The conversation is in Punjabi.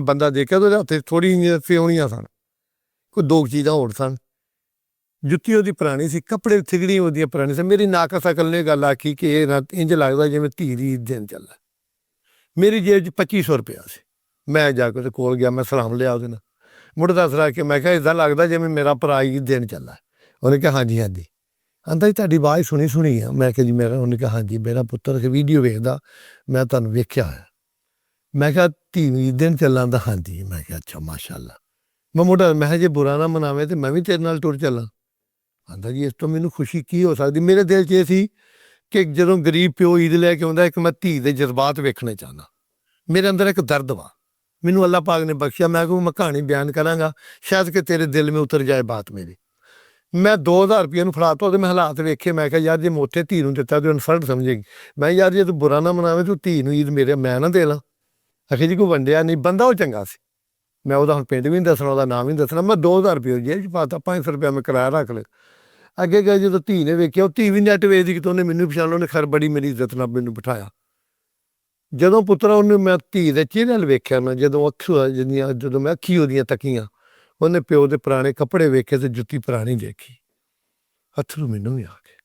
ਬੰਦਾ ਦੇਖਿਆ ਤਾਂ ਉਹਦੇ ਹੱਥ 'ਚ ਥੋੜ੍ਹੀ ਜਿਹੀਆਂ ਫਿਉਣੀਆਂ ਸਨ, ਕੋਈ ਦੋ ਕੁ ਚੀਜ਼ਾਂ ਹੋਰ ਸਨ। ਜੁੱਤੀ ਉਹਦੀ ਪੁਰਾਣੀ ਸੀ, ਕੱਪੜੇ ਥਿਗੜੀ ਉਹਦੀਆਂ ਪੁਰਾਣੀ ਸੀ। ਮੇਰੀ ਨਾਕਸ ਅਕਲ ਨੇ ਗੱਲ ਆਖੀ ਕਿ ਇਹ ਨਾ ਇੰਝ ਲੱਗਦਾ ਜਿਵੇਂ ਧੀ ਦੀ ਦਿਨ ਚੱਲਾ। ਮੇਰੀ ਜੇਬ 'ਚ 2500 ਰੁਪਇਆ ਸੀ। ਮੈਂ ਜਾ ਕੇ ਉਹਦੇ ਕੋਲ ਗਿਆ, ਮੈਂ ਸਲਾਮ ਲਿਆ ਉਹਦੇ ਨਾਲ, ਮੁੜ ਦੱਸ ਰਿਹਾ ਕਿ ਮੈਂ ਕਿਹਾ ਇੱਦਾਂ ਲੱਗਦਾ ਜਿਵੇਂ ਮੇਰਾ ਭਰਾ ਹੀ ਦਿਨ ਚੱਲਾ। ਉਹਨੇ ਕਿਹਾ ਹਾਂਜੀ ਹਾਂਜੀ। ਕਹਿੰਦਾ ਜੀ ਤੁਹਾਡੀ ਆਵਾਜ਼ ਸੁਣੀ ਆ। ਮੈਂ ਕਿਹਾ ਜੀ ਮੇਰਾ, ਉਹਨੇ ਕਿਹਾ ਹਾਂਜੀ ਮੇਰਾ ਪੁੱਤਰ ਵੀਡੀਓ ਵੇਖਦਾ, ਮੈਂ ਤੁਹਾਨੂੰ ਵੇਖਿਆ ਹੋਇਆ। ਮੈਂ ਕਿਹਾ ਧੀ ਦਿਨ ਚੱਲਾਂ ਦਾ? ਹਾਂਜੀ। ਮੈਂ ਕਿਹਾ ਅੱਛਾ ਮਾਸ਼ਾਅੱਲਾ। ਮੈਂ ਮੁੰਡਾ, ਮੈਂ ਕਿਹਾ ਜੇ ਬੁਰਾ ਨਾ ਮਨਾਵੇ ਤਾਂ ਮੈਂ ਵੀ ਤੇਰੇ ਨਾਲ ਟੁਰ ਚੱਲਾਂ। ਕਹਿੰਦਾ ਜੀ ਇਸ ਤੋਂ ਮੈਨੂੰ ਖੁਸ਼ੀ ਕੀ ਹੋ ਸਕਦੀ? ਮੇਰੇ ਦਿਲ 'ਚ ਇਹ ਸੀ ਕਿ ਜਦੋਂ ਗਰੀਬ ਪਿਓ ਈਦ ਲੈ ਕੇ ਆਉਂਦਾ, ਇੱਕ ਮੈਂ ਧੀ ਦੇ ਜਜ਼ਬਾਤ ਵੇਖਣੇ ਚਾਹੁੰਦਾ। ਮੇਰੇ ਅੰਦਰ ਇੱਕ ਦਰਦ ਵਾ, ਮੈਨੂੰ ਅੱਲਾਹ ਪਾਕ ਨੇ ਬਖਸ਼ਿਆ। ਮੈਂ ਕਿਹਾ ਮੈਂ ਕਹਾਣੀ ਬਿਆਨ ਕਰਾਂਗਾ, ਸ਼ਾਇਦ ਕਿ ਤੇਰੇ ਦਿਲ ਮੇਂ ਉਤਰ ਜਾਏ ਬਾਤ ਮੇਰੀ। ਮੈਂ 2000 ਰੁਪਏ ਨੂੰ ਫੜਾ ਤਾ, ਉਹਦੇ ਮੈਂ ਹਾਲਾਤ ਵੇਖੇ। ਮੈਂ ਕਿਹਾ ਯਾਰ ਜੇ ਮੋਥੇ ਧੀ ਨੂੰ ਦਿੱਤਾ ਤੇ ਇਨਸਲਟ ਸਮਝੇਗੀ। ਮੈਂ ਯਾਰ ਜੇ ਤੂੰ ਬੁਰਾ ਨਾ ਮਨਾਵੇ ਤੂੰ ਧੀ ਨੂੰ ਈਦ ਮੇਰੇ ਮੈਂ ਨਾ ਦੇ ਲਾਂ। ਆਖੇ ਜੀ ਕੋਈ ਵੰਡਿਆ ਨਹੀਂ, ਬੰਦਾ ਉਹ ਚੰਗਾ ਸੀ। ਮੈਂ ਉਹਦਾ ਹੁਣ ਪਿੰਡ ਵੀ ਨਹੀਂ ਦੱਸਣਾ, ਉਹਦਾ ਨਾਮ ਵੀ ਨਹੀਂ ਦੱਸਣਾ। ਮੈਂ 2000 ਰੁਪਏ ਜੇਬ 'ਚ ਪਾਤਾ, 500 ਰੁਪਇਆ ਮੈਂ ਕਿਰਾਇਆ ਰੱਖ ਲਿਆ। ਅੱਗੇ ਗਏ ਜਦੋਂ ਧੀ ਨੇ ਵੇਖਿਆ, ਉਹ ਧੀ ਵੀ ਨੈੱਟ ਵੇਚਦੀ ਕਿ ਉਹਨੇ ਮੈਨੂੰ ਪਛਾਣ, ਉਹਨੇ ਖੈਰ ਬੜੀ ਮੇਰੀ ਇੱਜ਼ਤ ਨਾਲ ਮੈਨੂੰ ਬਿਠਾਇਆ। ਜਦੋਂ ਪੁੱਤਰਾ ਉਹਨੇ ਮੈਂ ਧੀ ਦੇ ਚਿਹਰੇ ਵੱਲ ਵੇਖਿਆ, ਮੈਂ ਜਦੋਂ ਮੈਂ ਅੱਖੀ ਉਹਦੀਆਂ ਤੱਕੀਆਂ, ਉਹਨੇ ਪਿਓ ਦੇ ਪੁਰਾਣੇ ਕੱਪੜੇ ਵੇਖੇ ਤੇ ਜੁੱਤੀ ਪੁਰਾਣੀ ਦੇਖੀ, ਅੱਥਰੂ ਮੈਨੂੰ ਵੀ ਆ ਗਏ।